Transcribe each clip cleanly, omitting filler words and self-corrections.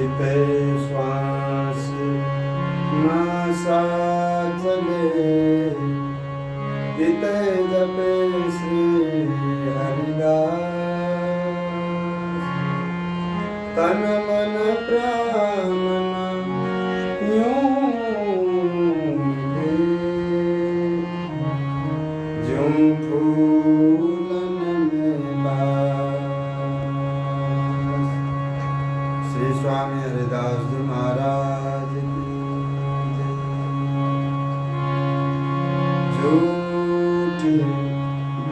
जिते श्वास नासा चले तिते जपे श्री हरिदास तन मन प्राण यूं मिले ज्यों फूलन में बास। श्री स्वामी हरिदास जी महाराज की झूठी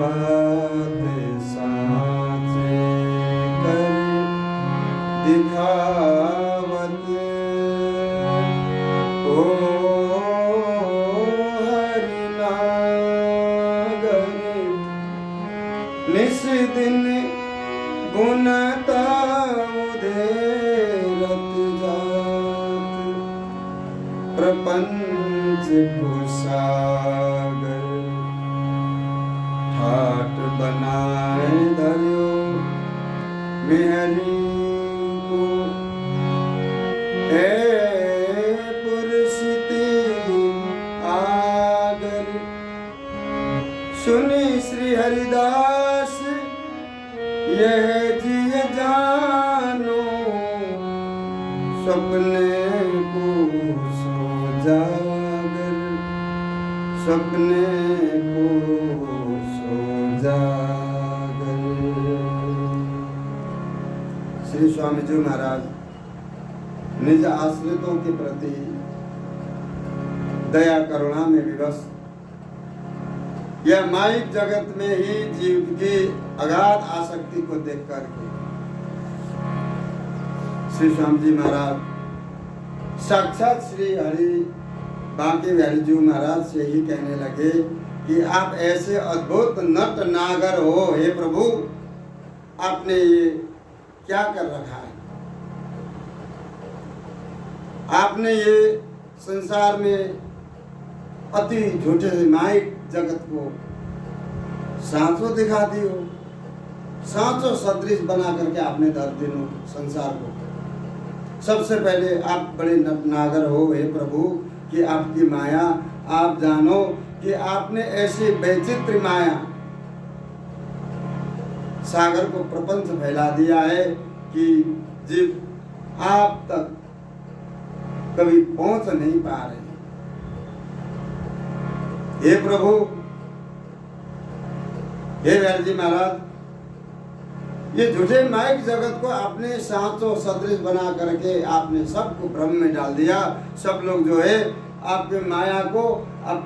बात साचे कर दिखावत ओ हरि नागर निस दिन गुणता उधेरत जात प्रपंच कुसागर ठाट बनाए धर्यो मेहरी को हे पुरसिती आगर सुनी श्री हरिदास यह जिय जानो सपने को सो जागर सपने को सो जागर। श्री स्वामी जी महाराज निज आश्रितों के प्रति दया करुणा में विवश यह माइक जगत में ही जीव की अगाध आसक्ति को देख करके श्री स्वामी जी महाराज साक्षात श्री हरि बांके बिहारी जी महाराज से ही कहने लगे कि आप ऐसे अद्भुत नट नागर हो हे प्रभु, आपने ये क्या कर रखा है। आपने ये संसार में अति झूठे माइक जगत को सांचो दिखा दी हो, सांचो सदृश बना करके आपने धर दिनो संसार को। सबसे पहले आप बड़े नटनागर हो हे प्रभु कि आपकी माया आप जानो कि आपने ऐसी वैचित्र माया सागर को प्रपंच फैला दिया है कि जीव आप तक कभी पहुंच नहीं पा रहे। हे प्रभु, हे बिहारी जी महाराज, ये झूठे माइक जगत को आपने सांचो सदृश बना करके आपने सबको भ्रम में डाल दिया। सब लोग जो है आपके माया को अब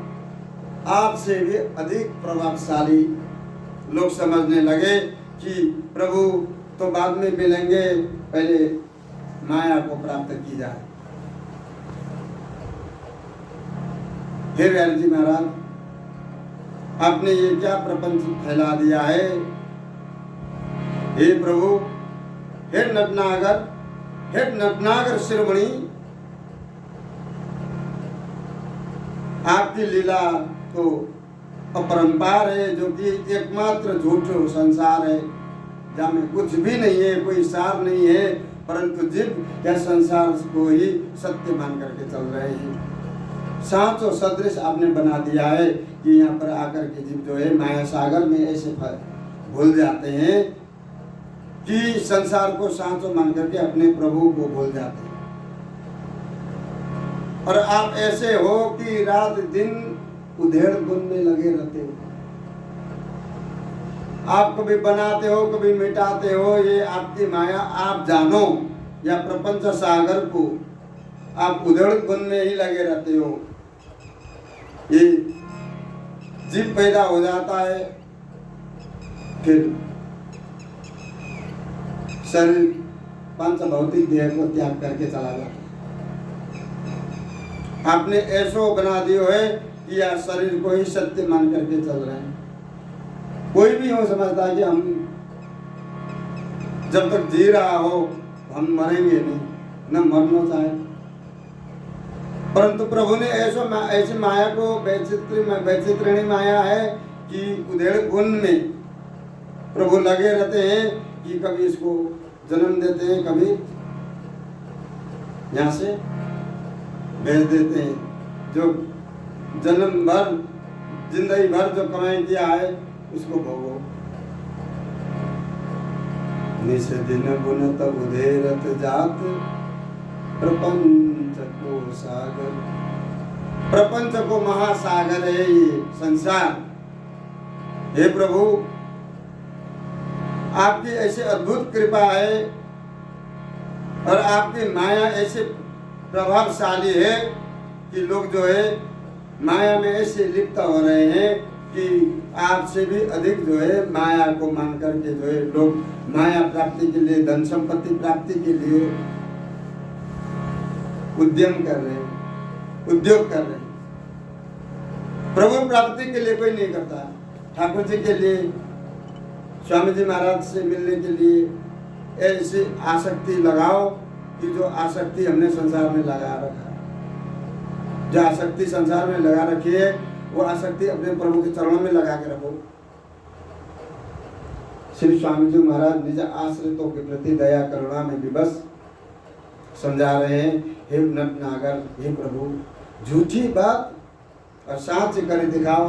आपसे भी अधिक प्रभावशाली लोग समझने लगे कि प्रभु तो बाद में मिलेंगे, पहले माया को प्राप्त की जाए। हे बिहारी जी महाराज, आपने ये क्या प्रपंच फैला दिया है। हे प्रभु, हे नटनागर शिरोमणि, आपकी लीला तो अपरंपार है, जो कि एकमात्र झूठो संसार है, जहाँ में कुछ भी नहीं है, कोई सार नहीं है, परंतु जीव या संसार को ही सत्य मान करके चल रहे हैं। सांचो सदृश आपने बना दिया है कि यहाँ पर आकर के जीव जो है माया सागर में ऐसे भूल जाते हैं कि संसार को सांचो मान करके अपने प्रभु को भूल जाते हैं। और आप ऐसे हो कि रात दिन उधेड़ गुण में लगे रहते हो। आप कभी बनाते हो, कभी मिटाते हो, ये आपकी माया आप जानो, या प्रपंच सागर को आप उधेड़ गुण में ही लगे रहते हो। ये जीव पैदा हो जाता है, फिर शरीर पांच भौतिक देह को त्याग करके चला जाता है। आपने ऐसो बना दियो है कि या शरीर को ही सत्य मान करके चल रहे हैं। कोई भी हो समझता है कि हम जब तक जी रहा हो हम मरेंगे नहीं, न मरना चाहे। परंतु प्रभु ने ऐसी माया को वैचित्रिणी माया है कि उधेड़ गुण में प्रभु लगे रहते हैं कि कभी इसको जन्म देते हैं, कभी यहाँ से भेज देते हैं। जो जन्म भर जिंदगी भर जो कमाई किया है उसको भोगो। निस दिन बुन तब उधेरत जात प्रपंच को सागर। प्रपंच को महासागर है ये संसार। हे प्रभु, आपकी ऐसी अद्भुत कृपा है और आपकी माया ऐसे प्रभावशाली है कि लोग जो है माया में ऐसे लिप्त हो रहे हैं कि आपसे भी अधिक जो है माया को मान करके जो है लोग माया प्राप्ति के लिए, धन संपत्ति प्राप्ति के लिए उद्यम कर रहे हैं, उद्योग कर रहे हैं। प्रभु प्राप्ति के लिए कोई नहीं करता। ठाकुर जी के लिए, स्वामी जी महाराज से मिलने के लिए ऐसी आसक्ति लगाओ कि जो आसक्ति हमने संसार में लगा रखा है। जो आसक्ति संसार में लगा रखी है वो आसक्ति अपने प्रभु के चरणों में लगा के रखो। श्री स्वामी जी महाराज निज आश्रितों के प्रति दया करुणा में विवश समझा रहे हैं, हे नटनागर, हे प्रभु, झूठी बात और साच कर दिखाओ।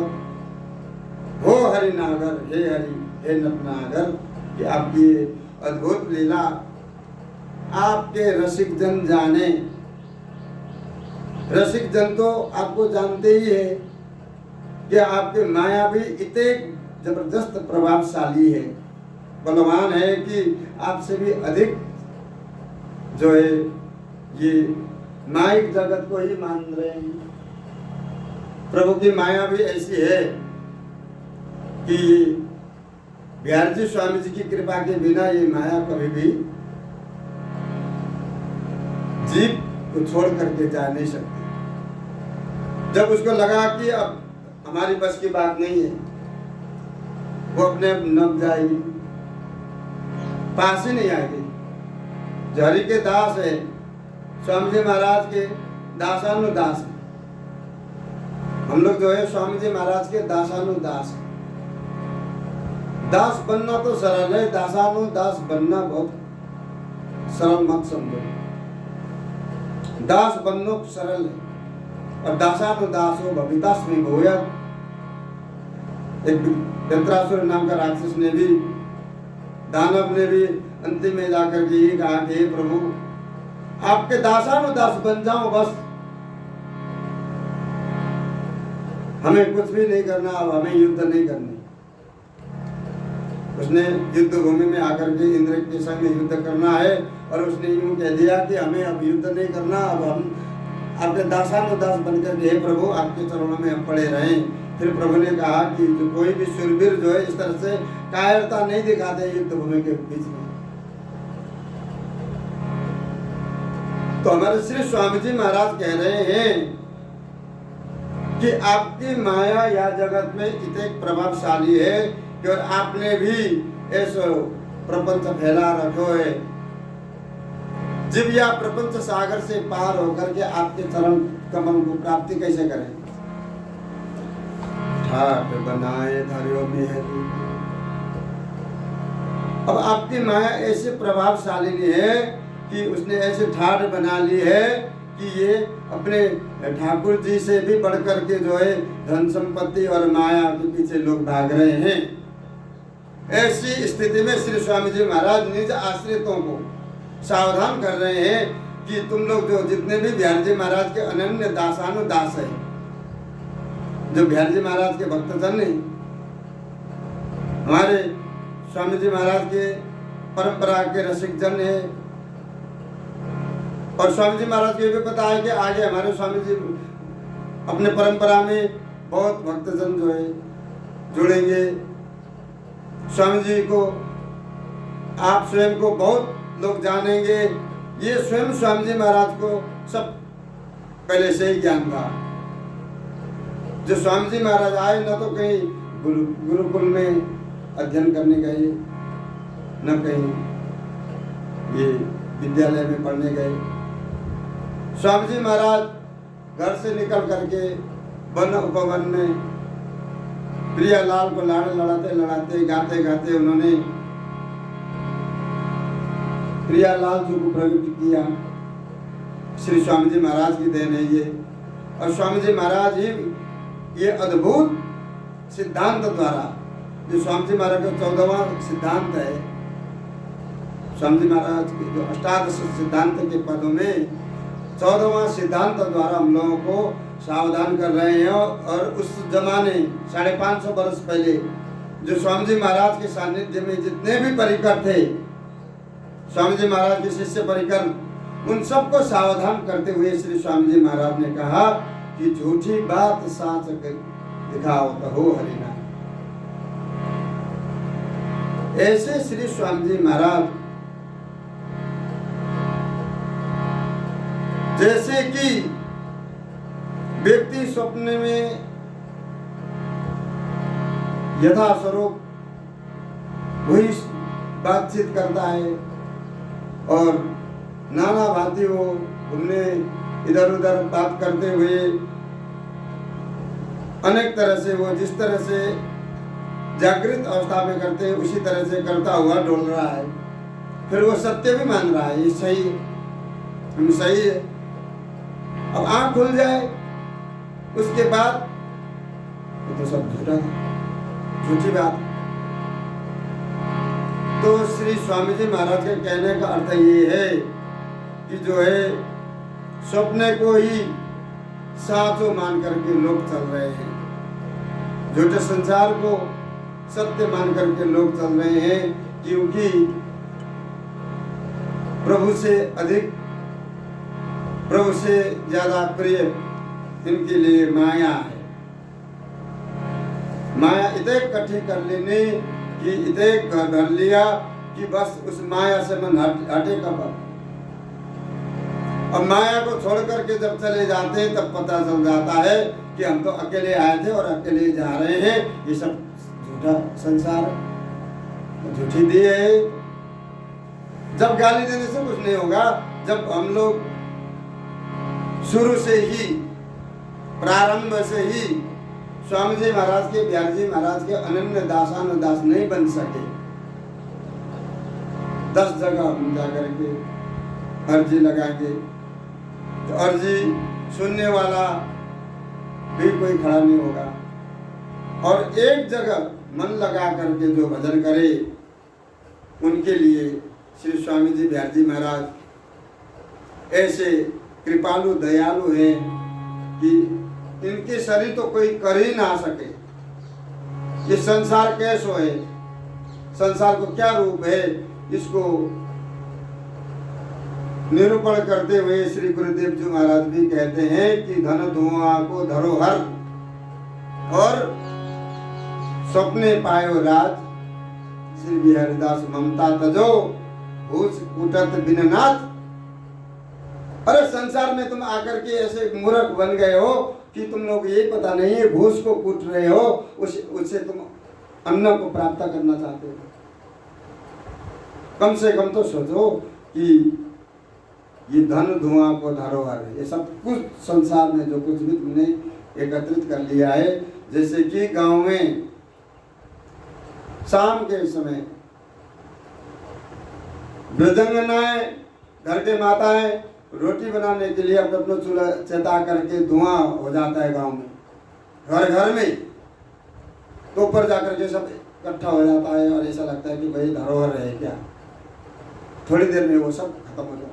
हो हरि नागर, हे हरि, हे नटनागर, कि आपकी अद्भुत लीला आपके रसिक जन जाने। रसिक जन तो आपको जानते ही है कि आपके माया भी इतने जबरदस्त प्रभावशाली है, बलवान है कि आपसे भी अधिक जो है ये माइक जगत को ही मान रहे हैं। प्रभु की माया भी ऐसी है कि बिहार जी स्वामी जी की कृपा के बिना ये माया कभी भी जीव को छोड़ करके जा नहीं सकती। जब उसको लगा कि अब हमारी बस की बात नहीं है, वो अपने नब जाएगी, पास ही नहीं आएगी। जो हरि के दास है, स्वामी जी महाराज के दासानुदास है। हम लोग जो है स्वामी जी महाराज के दासानुदास है। दास बनना तो सरल है, दासानुदास बनना बहुत सरल मत समझो। दास बनना सरल है और दासानुदासो भवितास्मि भूयात्। एक यंत्रासुर नाम का राक्षस ने भी, दानव ने भी अंतिम में जाकर के ये कहा कि हे प्रभु, आपके दासानुदास बन जाओ बस, हमें कुछ भी नहीं करना, अब हमें युद्ध नहीं करनी। उसने युद्ध भूमि में आकर के इंद्र के संग में युद्ध करना है और उसने यूं कह दिया कि हमें अब युद्ध नहीं करना, अब हम आपके दासानुदास बनकर के हे प्रभु आपके चरणों में हम पड़े रहें। फिर प्रभु ने कहा कि जो कोई भी शूरवीर जो है इस तरह से कायरता नहीं दिखाते युद्ध भूमि के बीच में। तो हमारे श्री स्वामी जी महाराज कह रहे हैं कि आपकी माया या जगत में इतने प्रभावशाली है कि और आपने भी ऐसा प्रपंच फैला रखो है। जीव या प्रपंच सागर से पार होकर के आपके चरण कमल को प्राप्ति कैसे करें? ठाट बनाए धरियो मेहरी। अब आपकी माया ऐसे प्रभावशाली है कि उसने ऐसे ठाट बना ली है कि ये अपने ठाकुर जी से भी बढ़कर के जो है धन संपत्ति और माया के पीछे लोग भाग रहे हैं। ऐसी स्थिति में श्री स्वामी जी महाराज निज आश्रितों को सावधान कर रहे हैं कि तुम लोग जो जितने भी बिहारी जी महाराज के अनन्य दासानुदास है, जो बिहारी जी महाराज के भक्तजन हैं, हमारे स्वामी जी महाराज के परंपरा के रसिक जन है, और स्वामी जी महाराज को ये भी पता है कि आगे हमारे स्वामी जी अपने परंपरा में बहुत भक्तजन जो है जुड़ेंगे। स्वामी जी को, आप स्वयं को बहुत लोग जानेंगे। ये स्वयं स्वामी जी महाराज को सब पहले से ही ज्ञान था। जो स्वामी जी महाराज आए न तो कहीं गुरुकुल में अध्ययन करने गए, न कहीं ये विद्यालय में पढ़ने गए। स्वामी जी महाराज घर से निकल करके वन उपवन में प्रियालाल को लाड़ लड़ाते लड़ाते गाते गाते उन्होंने प्रियालाल जी को प्रकट किया। श्री स्वामी जी महाराज की देन है ये। और स्वामी जी महाराज ही ये अद्भुत सिद्धांत द्वारा, जो स्वामी जी महाराज का 14वां सिद्धांत है, स्वामी जी महाराज के जो अष्टादश सिद्धांत के पदों में 14वां सिद्धांत द्वारा हम लोगों को सावधान कर रहे हैं। और उस जमाने 550 वर्ष पहले जो स्वामी जी महाराज के सानिध्य में जितने भी परिकर थे, स्वामी जी महाराज के शिष्य परिकर, उन सबको सावधान करते हुए श्री स्वामी जी महाराज ने कहा कि झूठी बात साच दिखाओ तो हो हरिनाम। ऐसे श्री स्वामी जी महाराज जैसे कि व्यक्ति स्वप्न में यथा स्वरूप वही बातचीत करता है और नाना भांति वो घूमने इधर उधर बात करते हुए अनेक तरह से वो जिस तरह से जागृत अवस्था में करते हैं उसी तरह से करता हुआ डोल रहा है। फिर वो सत्य भी मान रहा है, ये सही है, हम सही है। अब आंख खुल जाए उसके बाद तो सब झूठा था, झूठी बात। तो श्री स्वामी जी महाराज के कहने का अर्थ ये है कि जो है स्वप्न को ही साचो मान करके लोग चल रहे हैं, झूठे संसार को सत्य मान करके लोग चल रहे हैं, क्योंकि प्रभु से अधिक, प्रभु से ज्यादा प्रिय इनके लिए माया है। माया इतने इकट्ठी कर लेने कि इतने घर लिया कि बस उस माया से मन हटे कब। और माया को छोड़ करके जब चले जाते हैं तब पता चल जाता है कि हम तो अकेले आए थे और अकेले जा रहे हैं, ये सब झूठा संसार है, झूठी दी है। जब गाली देने से कुछ नहीं होगा, जब हम लोग शुरू से ही, प्रारंभ से ही स्वामी जी महाराज के, बिहारी जी महाराज के अनन्य दासानुदास नहीं बन सके, 10 जगह हम जाकर के अर्जी लगाएंगे तो अर्जी सुनने वाला भी कोई खड़ा नहीं होगा। और एक जगह मन लगा करके जो भजन करे उनके लिए श्री स्वामी जी बिहारी जी महाराज ऐसे कृपालु दयालु हैं कि इनके शरीर तो कोई कर ही ना सके। ये संसार कैसो है, संसार को क्या रूप है, इसको निरूपण करते हुए श्री गुरुदेव जी महाराज भी कहते हैं कि धन धुआं को धरोहर और स्वप्ने पायो राज, श्री बिहारीदास ममता तजो भूस कुटत बिननाथ। अरे संसार में तुम आकर के ऐसे मूर्ख बन गए हो कि तुम लोग ये पता नहीं है भूस को कूट रहे हो, उससे तुम अन्न को प्राप्त करना चाहते हो। कम से कम तो सोचो कि ये धन धुआं को धरोहर है, ये सब कुछ संसार में जो कुछ भी तुमने एकत्रित कर लिया है। जैसे कि गांव में शाम के समय ब्रजंगनाएं, घर के माताएं रोटी बनाने के लिए अपना अपना चूल्हा चेता करके धुआं हो जाता है गांव में, घर घर में, तो ऊपर जाकर के सब इकट्ठा हो जाता है और ऐसा लगता है कि भाई धरोहर है क्या। थोड़ी देर में वो सब खत्म हो जाता है।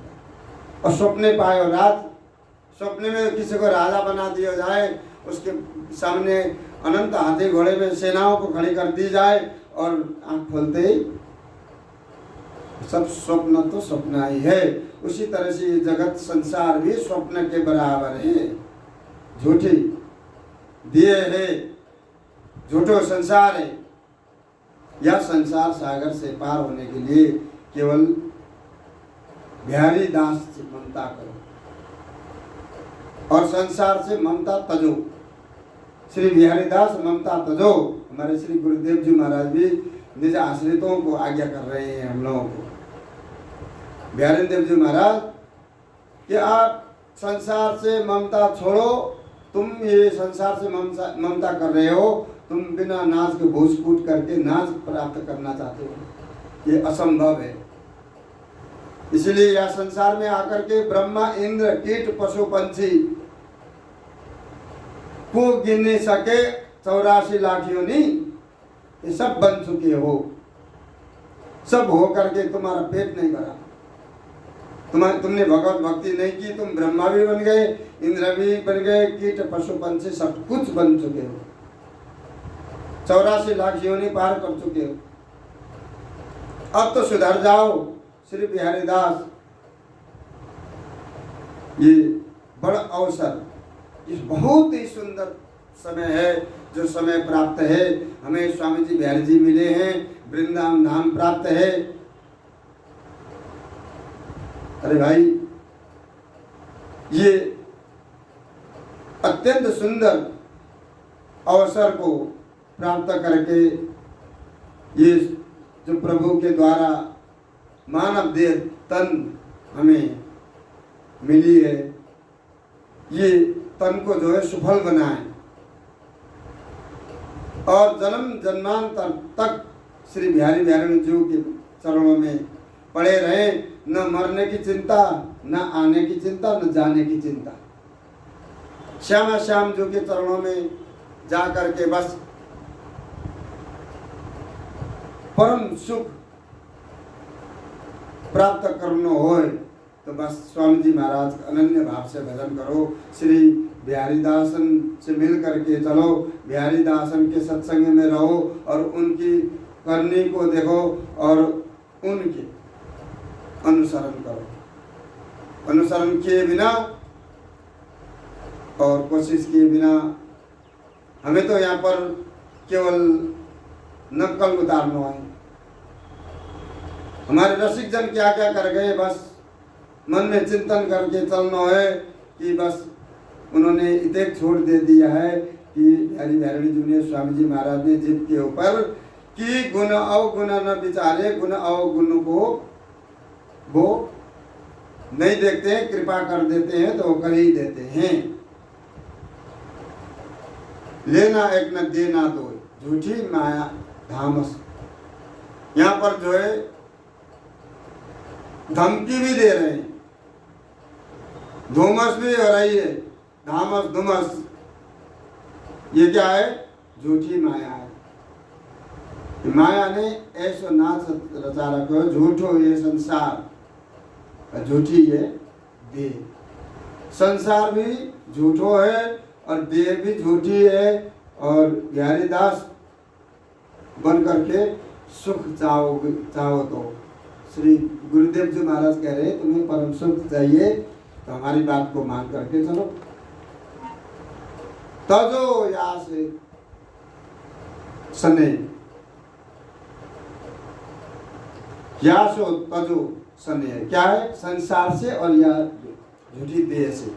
और स्वप्ने पाए और रात, स्वप्न में किसी को राजा बना दिया जाए, उसके सामने अनंत हाथी घोड़े में सेनाओं को खड़ी कर दी जाए और आंख खोलते ही सब स्वप्न तो स्वप्न ही है। उसी तरह से ये जगत संसार भी स्वप्न के बराबर है, झूठी दिए है, झूठो संसार है। यह संसार सागर से पार होने के लिए केवल बिहारी दास से ममता करो और संसार से ममता तजो। श्री बिहारी दास ममता तजो, हमारे श्री गुरुदेव जी महाराज भी निज आश्रितों को आज्ञा कर रहे हैं हम लोगों को। बिहारी देव जी महाराज कि आप संसार से ममता छोड़ो, तुम ये संसार से ममता कर रहे हो, तुम बिना नाच के भूस कूट करके नाच प्राप्त करना चाहते हो, ये असंभव है। इसलिए यह संसार में आकर के ब्रह्मा इंद्र कीट पशु पंछी को गिन नहीं सके 84 लाख योनि, ये सब बन चुके हो। सब हो करके तुम्हारा पेट नहीं भरा, तुमने भगवत भक्ति नहीं की, तुम ब्रह्मा भी बन गए, इंद्र भी बन गए, कीट पशु पंछी सब कुछ बन चुके हो, 84 लाख योनि पार कर चुके हो। अब तो सुधर जाओ। श्री बिहारी दास, ये बड़ा अवसर, इस बहुत ही सुंदर समय है जो समय प्राप्त है हमें। स्वामी जी बिहारी जी मिले हैं, वृंदावन धाम प्राप्त है। अरे भाई, ये अत्यंत सुंदर अवसर को प्राप्त करके ये जो प्रभु के द्वारा मानव देह तन हमें मिली है, ये तन को जो है सुफल बनाए और जन्म जन्मांतर तक श्री बिहारी बिहारी जी के चरणों में पड़े रहे। न मरने की चिंता, न आने की चिंता, न जाने की चिंता। श्यामा श्याम जी के चरणों में जा करके बस परम सुख प्राप्त करना हो तो बस स्वामी जी महाराज अनन्य भाव से भजन करो। श्री बिहारी दासन से मिल करके चलो, बिहारी दासन के सत्संग में रहो और उनकी करनी को देखो और उनके अनुसरण करो। अनुसरण किए बिना और कोशिश किए बिना हमें तो यहाँ पर केवल नकल उतारना है। हमारे रसिक जन क्या क्या कर गए, बस मन में चिंतन करके चलना है कि बस उन्होंने इतने छोड़ दे दिया है कि बिहारी बिहारी जी ने, स्वामी जी महाराज ने जीव के ऊपर कि गुण अवगुण न विचारे, गुण अवगुण को वो नहीं देखते हैं, कृपा कर देते हैं तो वो कर ही देते हैं। लेना एक न देना दो, झूठी माया धामस। यहाँ पर जो है धमकी भी दे रहे हैं, धूमस भी हो रही है, धामस धुमस। ये क्या है? झूठी माया है। माया ने ऐसो नाच रचा रखो, झूठो ये संसार, झूठी ये देह। संसार भी झूठो है और देह भी झूठी है। और बिहारी दास बन करके सुख चाहो तो श्री गुरुदेव जी महाराज कह रहे तुम्हें परम सुख चाहिए तो हमारी बात को मान करके चलो। तजो या से सने, या सो तजो सने, क्या है? संसार से और या झूठी देह से।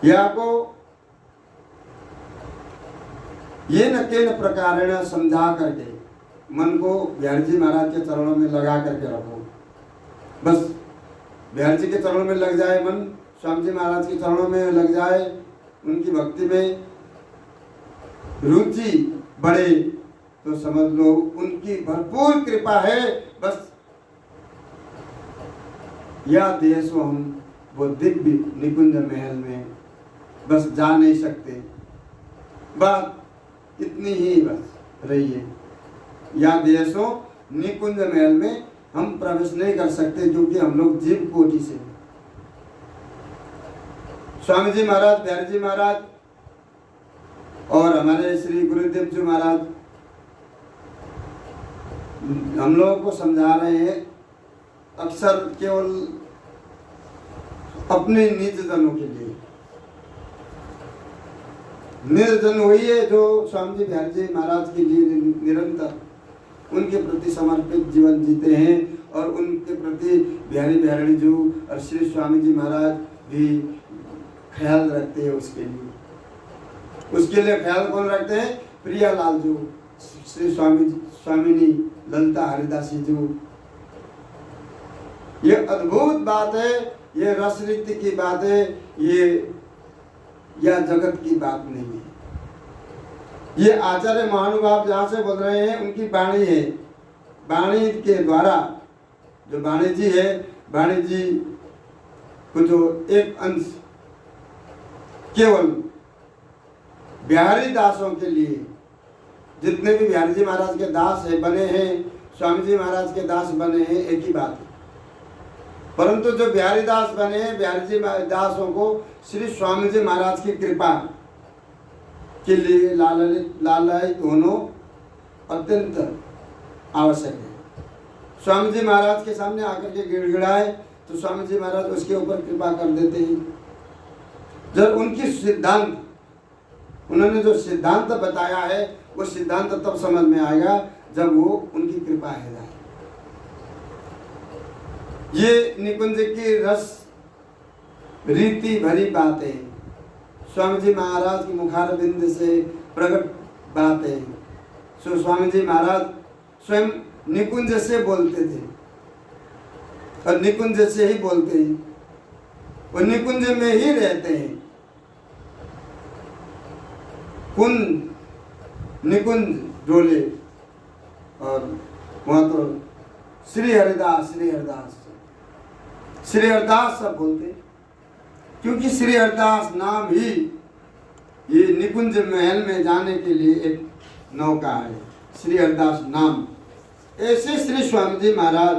या को ये न केन प्रकारेण समझा करके मन को बिहारी जी महाराज के चरणों में लगा करके रखो। बस बिहारी जी के चरणों में लग जाए मन, स्वामी जी महाराज के चरणों में लग जाए, उनकी भक्ति में रुचि बढ़े तो समझ लो उनकी भरपूर कृपा है। बस या देश हम वो दिव्य निकुंज महल में बस जा नहीं सकते, बात इतनी ही बस रही है। या देशों निकुंज महल में हम प्रवेश नहीं कर सकते क्योंकि हम लोग जीव कोटि से। स्वामी जी महाराज, बिहारी जी महाराज और हमारे श्री गुरुदेव जी महाराज हम लोगों को समझा रहे हैं, अक्सर केवल अपने निज जनों के लिए। निर्जन वही है जो स्वामी जी बिहारी जी महाराज के लिए निरंतर उनके प्रति समर्पित जीवन जीते हैं और उनके प्रति बिहारी बिहारी जी और श्री स्वामी जी महाराज भी ख्याल रखते हैं। उसके लिए ख्याल कौन रखते हैं? प्रियालाल जी, श्री स्वामिनी ललिता हरिदासी जी। ये अद्भुत बात है, ये रस रीति की बात है, ये या जगत की बात नहीं है। ये आचार्य महानुभाव जहाँ से बोल रहे हैं उनकी वाणी है। वाणी के द्वारा जो वाणिजी है, वाणिजी को जो एक अंश केवल बिहारी दासों के लिए, जितने भी बिहारी जी महाराज के दास है बने हैं, स्वामी जी महाराज के दास बने हैं, एक ही बात है। परंतु जो बिहारी दास बने हैं, बिहारी जी दासों को श्री स्वामी जी महाराज की कृपा के लिए लालयित होना अत्यंत आवश्यक है। स्वामी जी महाराज के सामने आकर के गिड़गिड़ाए तो स्वामी जी महाराज उसके ऊपर कृपा कर देते हैं। जब उनकी सिद्धांत, उन्होंने जो सिद्धांत बताया है वो सिद्धांत तब समझ में आएगा जब वो उनकी कृपा है जाए। ये निकुंज की रस रीति भरी बातें, स्वामी जी महाराज की मुखार बिंद से प्रकट बातें, सो स्वामी जी महाराज स्वयं निकुंज से बोलते थे और निकुंज से ही बोलते हैं, वो निकुंज में ही रहते हैं। कुंज निकुंज डोले और वहाँ तो श्री हरिदास सब बोलते, क्योंकि श्री हरिदास नाम ही ये निकुंज महल में जाने के लिए एक नौका है, श्री हरिदास नाम। ऐसे श्री स्वामी जी महाराज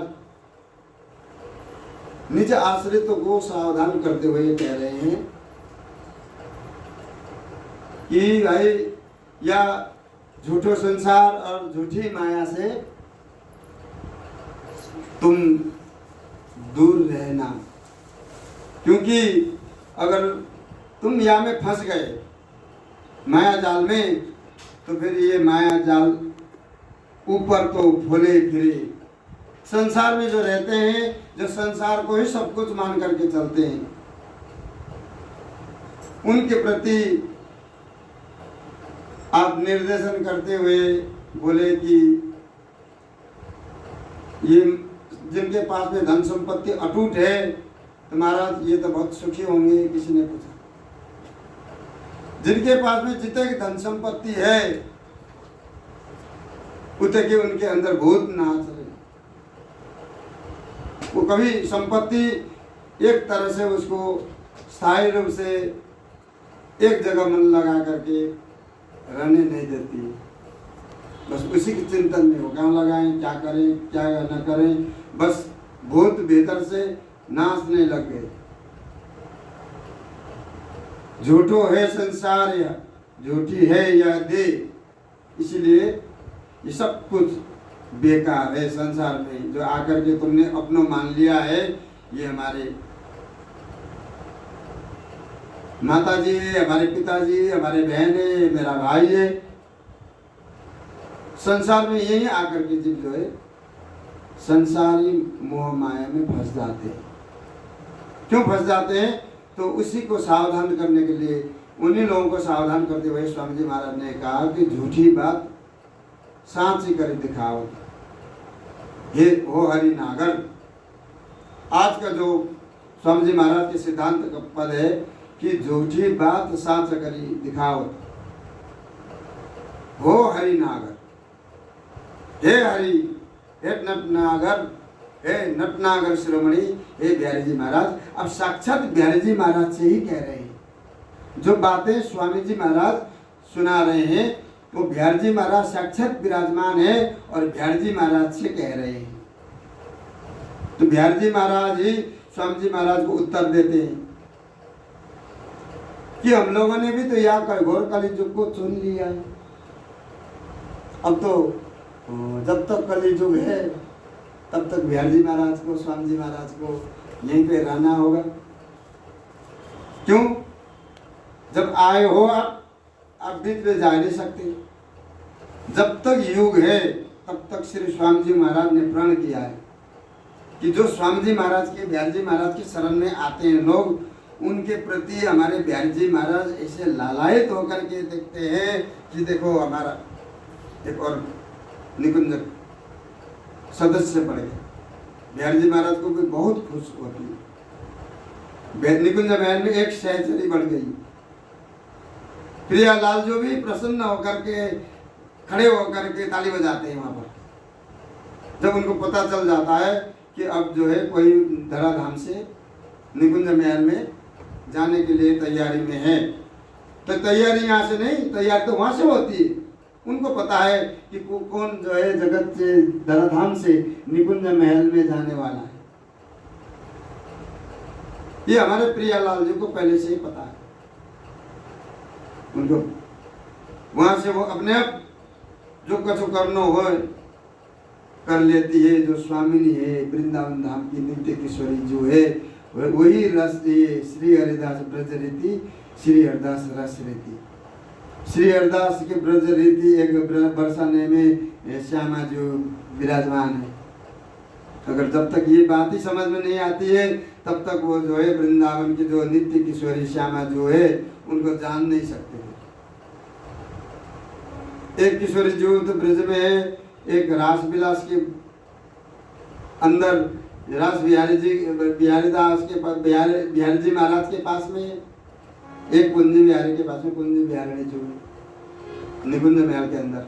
निज आश्रितों को सावधान करते हुए कह रहे हैं कि भाई या झूठो संसार और झूठी माया से तुम दूर रहना, क्योंकि अगर तुम या में फंस गए माया जाल में तो फिर ये माया जाल ऊपर तो फूले फिरे। संसार में जो रहते हैं, जो संसार को ही सब कुछ मान करके चलते हैं, उनके प्रति आप निर्देशन करते हुए बोले कि ये जिनके पास में धन संपत्ति अटूट है तो महाराज ये तो बहुत सुखी होंगे। किसी ने पूछा, जिनके पास में जितने की धन संपत्ति है उतने के उनके अंदर भूत नाच रहे, वो कभी संपत्ति एक तरह से उसको स्थायी रूप से एक जगह मन लगा करके रहने नहीं देती, बस उसी के चिंतन में हो, कहाँ लगाएं, क्या करें, क्या न करें, बस भूत भीतर से नाचने लग गए। झूठो है संसार या झूठी है यह देह, इसलिए ये सब कुछ बेकार है संसार में। जो आकर के तुमने अपना मान लिया है, ये हमारे माता जी है, हमारे पिताजी, हमारे बहन है, मेरा भाई है। संसार में यही आकर के जीव जो है संसारी मोह माया में फंस जाते हैं। क्यों फंस जाते हैं? तो उसी को सावधान करने के लिए, उन्हीं लोगों को सावधान करते हुए स्वामी जी महाराज ने कहा कि झूठी बात सांची कर दिखाओ, हे हो हरि नागर। आज का जो स्वामी जी महाराज के सिद्धांत का पद है कि झूठी बात सांच करी दिखाओ, हो हरि नागर, हे हरि, हे नटनागर, हे नटनागर शिरोमणि, हे बिहारी जी महाराज। अब साक्षात बिहारी जी महाराज से ही कह रहे हैं। जो बातें स्वामी जी महाराज सुना रहे हैं वो बिहारी जी महाराज साक्षात विराजमान है और बिहारी जी महाराज से कह रहे हैं। तो बिहारी जी महाराज ही स्वामी जी महाराज को उत्तर देते हैं कि हम लोगों ने भी तो यहाँ घोर कलियुग को चुन लिया है। अब तो जब तक कलियुग है तब तक बिहारी जी महाराज को, स्वामी जी महाराज को यहीं पे रहना होगा। क्यों? जब आए हो आप बीच में जा नहीं सकते। जब तक युग है तब तक श्री स्वामी जी महाराज ने प्रण किया है कि जो स्वामी जी महाराज के, बिहारी जी महाराज की शरण में आते हैं लोग, उनके प्रति हमारे बिहारी जी महाराज ऐसे लालायित होकर के देखते हैं कि देखो हमारा एक और निकुंज सदस्य बढ़ गए। बिहारी जी महाराज को भी बहुत खुश होती है। निकुंज महल में एक सहचरी बढ़ गई। प्रियालाल जो भी प्रसन्न होकर के खड़े होकर के ताली बजाते हैं वहाँ पर। जब उनको पता चल जाता है कि अब जो है कोई धराधाम से निकुंज महल में जाने के लिए तैयारी में है। तो तैयारी यहाँ से नहीं, तैयारी तो वहाँ से होती है। उनको पता है कि कौन जो है जगत से धराधाम से निकुंज महल में जाने वाला है। ये हमारे प्रियालाल जी को पहले से ही पता है। उनको वहां से वो अपने आप जो कछु करना हो कर लेती है। जो स्वामिनी है वृंदावन धाम की नित्य किशोरी जो है वही रस, ये श्री हरिदास ब्रज रीति, श्री हरिदास रस रीति। श्री हरिदास के ब्रज रीति एक बरसाने में श्यामा जो विराजमान है। अगर जब तक ये बात ही समझ में नहीं आती है तब तक वो जो है वृंदावन की जो नित्य किशोरी श्यामा जो है उनको जान नहीं सकते। एक किशोरी जो तो ब्रज में है, एक रास विलास के अंदर रास बिहारी जी, बिहारीदास के पास, बिहारी जी महाराज के पास में, एक कुंज बिहारी के पास में, कुंज बिहारी जो निकुंज महल के अंदर।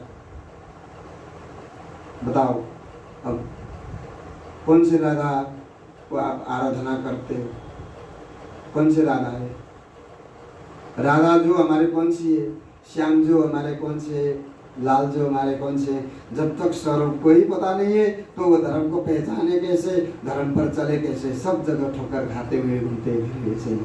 बताओ अब कौन सी राधा को आप आराधना करते हो? कौन सी राधा है? राधा जो हमारे कौन सी है, श्याम जो हमारे कौन से है, लाल जो हमारे कौन से। जब तक स्वरूप को ही पता नहीं है तो वो धर्म को पहचाने कैसे, धर्म पर चले कैसे? सब जगह ठोकर खाते हुए घूमते हुए।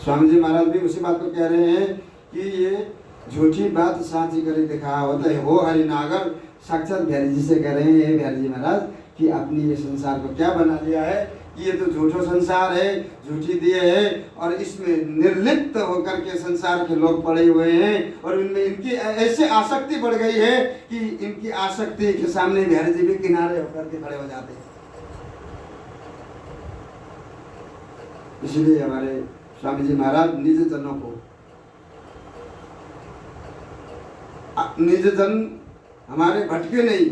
स्वामी जी महाराज भी उसी बात को कह रहे हैं कि ये झूठी बात साची करे दिखा होता है। वो हरिनागर साक्षात बिहारी जी से कह रहे हैं, बिहारी जी महाराज कि आपने ये संसार को क्या बना लिया है कि ये तो झूठो संसार है, झूठी दिए है और इसमें निर्लिप्त होकर के संसार के लोग पड़े हुए हैं और इनमें इनकी ऐसे आसक्ति बढ़ गई है कि इनकी आसक्ति के सामने बिहारी जी भी किनारे होकर के खड़े हो जाते हैं। इसलिए हमारे स्वामी जी महाराज निज जनों को, निज जन हमारे भटके नहीं,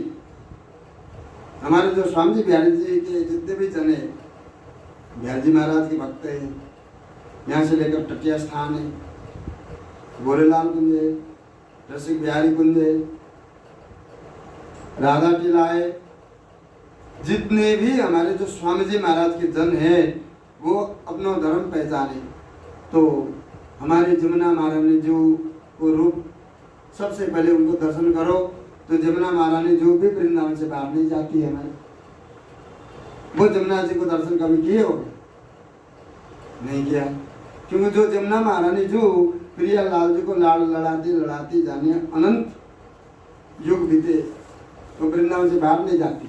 हमारे जो स्वामी जी बिहारी जी के जितने भी जन है बिहारी जी महाराज के भक्त हैं। यहाँ से लेकर टटिया स्थान है, गोरेलाल कुंज है, रसिक बिहारी कुंज है, राधा टीला है। जितने भी हमारे जो स्वामी जी महाराज के जन है वो अपना धर्म पहचाने। तो हमारे जमुना महारानी जो को रूप सबसे पहले उनको दर्शन करो। तो जमुना महारानी जो भी वृंदावन से बाहर नहीं जाती है हमारे, वो जमुना जी को दर्शन कभी किए हो? नहीं किया। क्योंकि जो जमुना महारानी जो प्रियालाल जी को लाड़ लड़ाती लड़ाती जाने अनंत युग बीते तो वृंदावन से बाहर नहीं जाती,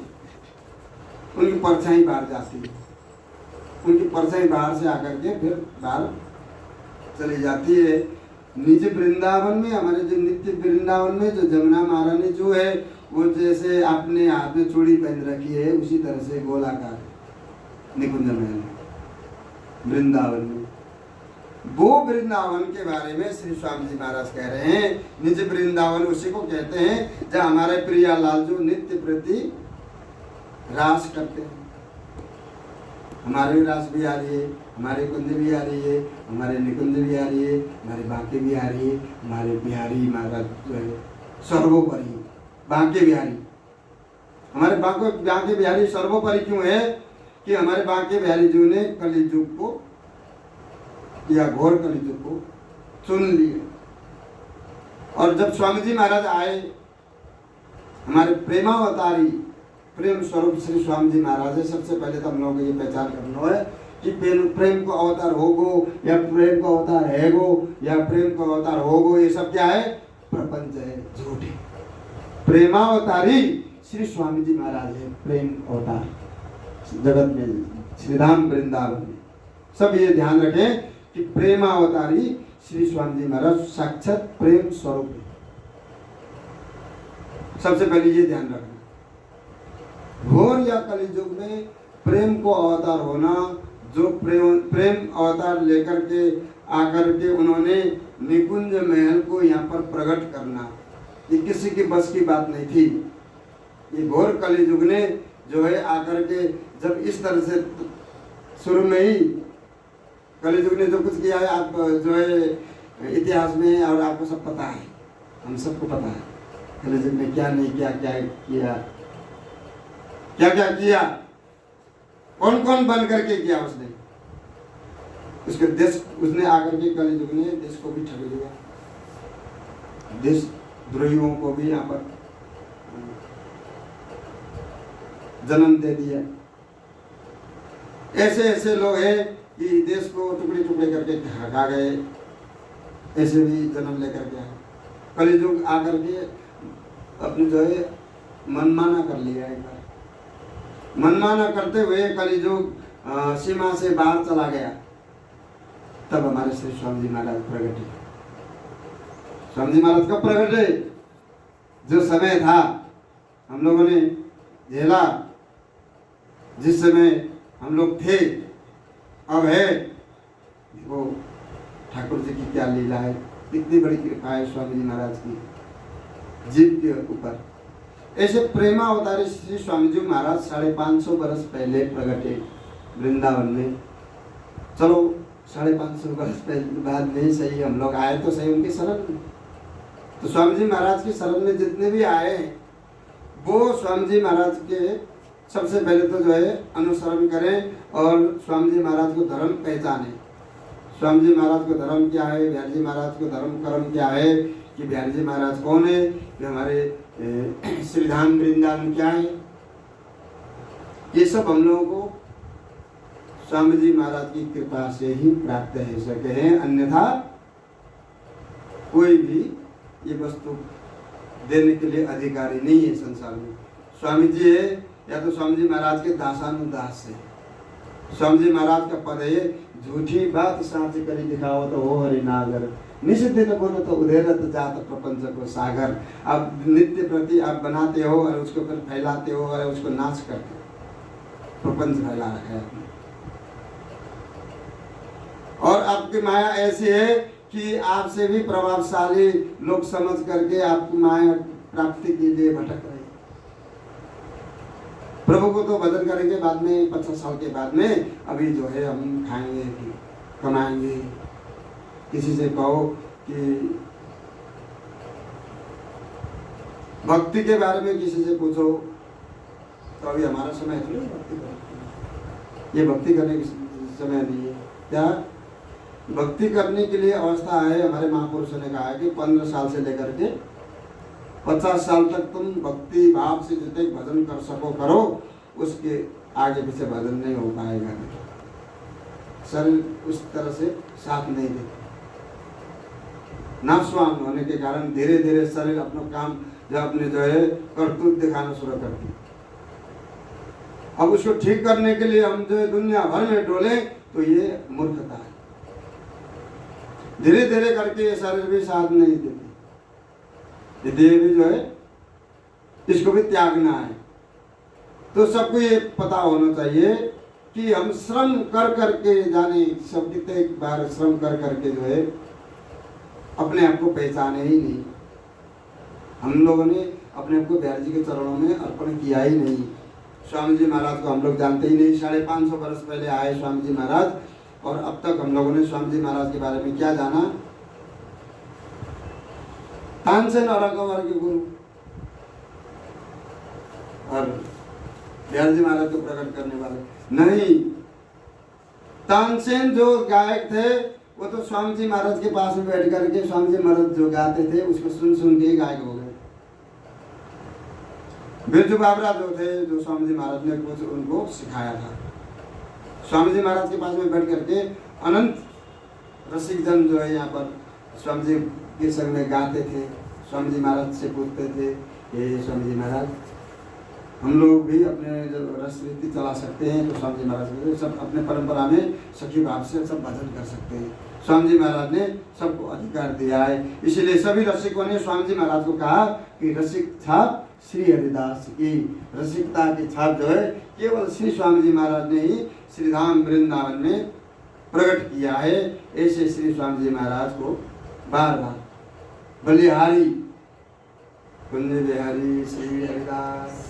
उनकी परछाई बाहर जाती है। उनकी परछाई बाहर से आकर के फिर बाहर चली जाती है। निज वृंदावन में, हमारे जो नित्य वृंदावन में जो जमुना महारानी जो है वो जैसे अपने हाथ में चूड़ी पहन रखी है उसी तरह से गोलाकार निकुंज महल वृंदावन में। वो वृंदावन के बारे में श्री स्वामी जी महाराज कह रहे हैं। निज वृंदावन उसी को कहते हैं जहाँ हमारे प्रियालाल जो नित्य प्रति रास करते हैं। हमारे भी रास भी आ रही है, हमारे कुंज भी आ रही है, हमारे निकुंज भी आ रही है, हमारे बांके भी आ रही है, हमारे बिहारी महाराज जो है सर्वोपरि बांके बिहारी। हमारे बांके बिहारी सर्वोपरि क्यों है कि हमारे बांके बिहारी जी ने कलिजुग को या घोर कलिजुग को चुन लिए। और जब स्वामी जी महाराज आए, हमारे प्रेमावतारी प्रेम स्वरूप श्री स्वामी जी महाराज है। सबसे पहले तो हम लोगों को ये पहचान करना है कि प्रेम को अवतार होगो या प्रेम को अवतार हैगो या प्रेम को अवतार होगो, ये सब क्या है? प्रपंच है, झूठ है। प्रेमावतारी श्री स्वामी जी महाराज है, प्रेम अवतार जगत में, श्रीधाम वृंदावन में। सब ये ध्यान रखें कि प्रेमावतारी श्री स्वामी जी महाराज साक्षात प्रेम स्वरूप है। सबसे पहले ये ध्यान रखना। घोर या कलियुग में प्रेम को अवतार होना, जो प्रेम अवतार लेकर के आकर के उन्होंने निकुंज महल को यहाँ पर प्रकट करना, ये किसी की बस की बात नहीं थी। ये घोर कलियुग ने जो है आकर के जब इस तरह से शुरू में ही कलियुग ने जो कुछ किया है, आप जो है इतिहास में और आपको सब पता है, हम सबको पता है कलियुग ने क्या नहीं किया, क्या किया, क्या क्या किया, कौन कौन बन करके किया उसने। उसके देश उसने आकर के कलियुग ने देश को भी ठग लिया, देश द्रोहियों को भी यहाँ पर जन्म दे दिया। ऐसे ऐसे लोग हैं कि देश को टुकड़े टुकड़े करके खा गए, ऐसे भी जन्म लेकर के आए। कलियुग आकर के अपने जो है मनमाना कर लिया। एक बार मनमाना करते हुए कलियुग सीमा से बाहर चला गया। तब हमारे श्री स्वामी जी महाराज प्रकट हुए। स्वामी जी महाराज कब प्रकट हुए? जो समय था हम लोगों ने झेला, जिस समय हम लोग थे, अब है। देखो ठाकुर जी की क्या लीला है, कितनी बड़ी कृपा है स्वामी जी महाराज की जीव के ऊपर। ऐसे प्रेमा अवतारी श्री स्वामी जी महाराज 550 वर्ष पहले प्रकटे वृंदावन में। चलो 550 वर्ष पहले बाद नहीं सही, हम लोग आए तो सही उनके शरण में। तो स्वामी जी महाराज की शरण में जितने भी आए वो स्वामी जी महाराज के सबसे पहले तो जो है अनुसरण करें और स्वामी जी महाराज को धर्म पहचाने। स्वामी जी महाराज को धर्म क्या है, बिहारी जी महाराज को धर्म कर्म क्या है, कि बिहारी जी महाराज कौन है, कि हमारे श्रीधाम वृंदावन क्या है, ये सब हम लोगों को स्वामी जी महाराज की कृपा से ही प्राप्त है सके हैं। अन्यथा कोई भी ये वस्तु देने के लिए अधिकारी नहीं है संसार में। स्वामी जी है या तो स्वामी जी महाराज के दासानुदास है। स्वामी जी महाराज का पद है, झूठी बात साँच करी दिखाओ तो हो हरि नागर, निषिद्ध बोलो तो उधेरत जात प्रपंच को सागर। आप नित्य प्रति आप बनाते हो और उसको फिर फैलाते हो और उसको नाश करते हो, प्रपंच फैला रखा है आपने। और आपकी माया ऐसी है कि आपसे भी प्रभावशाली लोग समझ करके आपकी माया प्राप्ति के लिए भटक रहे। प्रभु को तो भजन करेंगे बाद में, 50 साल के बाद में। अभी जो है हम खाएंगे कमाएंगे। किसी से कहो कि भक्ति के बारे में किसी से पूछो तो अभी हमारा समय थोड़ी भक्ति करने, ये भक्ति करने की समय नहीं है। क्या भक्ति करने के लिए अवस्था है? हमारे महापुरुषों ने कहा है कि 15 साल से लेकर के 50 साल तक तुम भक्ति भाव से जितने भजन कर सको करो, उसके आगे पीछे भजन नहीं हो पाएगा। शरीर उस तरह से साथ नहीं देते। नाशवान होने के कारण धीरे धीरे शरीर अपना काम जब अपने जो है करतूत दिखाना शुरू करती है। अब उसको ठीक करने के लिए हम जो है दुनिया भर में डोले तो ये मूर्खता है। धीरे धीरे करके ये शरीर भी साथ नहीं देती, ये देह भी जो है इसको भी त्यागना है। तो सबको ये पता होना चाहिए कि हम श्रम कर करके जाने, सब कितने बार श्रम कर करके जो है अपने आप को पहचाने ही नहीं। हम लोगों ने अपने आप को बिहारी जी के चरणों में अर्पण किया ही नहीं। स्वामी जी महाराज को हम लोग जानते ही नहीं। 550 वर्ष पहले आए स्वामी जी महाराज, और अब तक हम लोगों ने स्वामी जी महाराज के बारे में क्या जाना? तानसेन और अकबर के गुरु, और बिहारी जी महाराज को प्रकट करने वाले नहीं। तानसेन जो गायक थे वो तो स्वामी जी महाराज के पास में बैठ करके स्वामी जी महाराज जो गाते थे उसको सुन सुन के गायक हो गए। बिरजू बाबरा जो थे, जो स्वामी जी महाराज ने कुछ उनको सिखाया था, स्वामी जी महाराज के पास में बैठ करके अनंत रसिक जन जो है यहाँ पर स्वामी जी के संग में गाते थे। स्वामी जी महाराज से पूछते थे, ये स्वामी जी महाराज हम लोग भी अपने जो रस रीति चला सकते हैं तो स्वामी जी महाराज सब अपने परंपरा में सखी भाव से सब भजन कर सकते हैं। स्वामी जी महाराज ने सबको अधिकार दिया है, इसीलिए सभी रसिकों ने स्वामी जी महाराज को कहा कि रसिक छाप श्री हरिदास की। रसिकता की छाप जो है केवल श्री स्वामी जी महाराज ने ही श्रीधाम वृंदावन में प्रकट किया है। ऐसे श्री स्वामी जी महाराज को बार बार बलिहारी कुंज बिहारी श्री हरिदास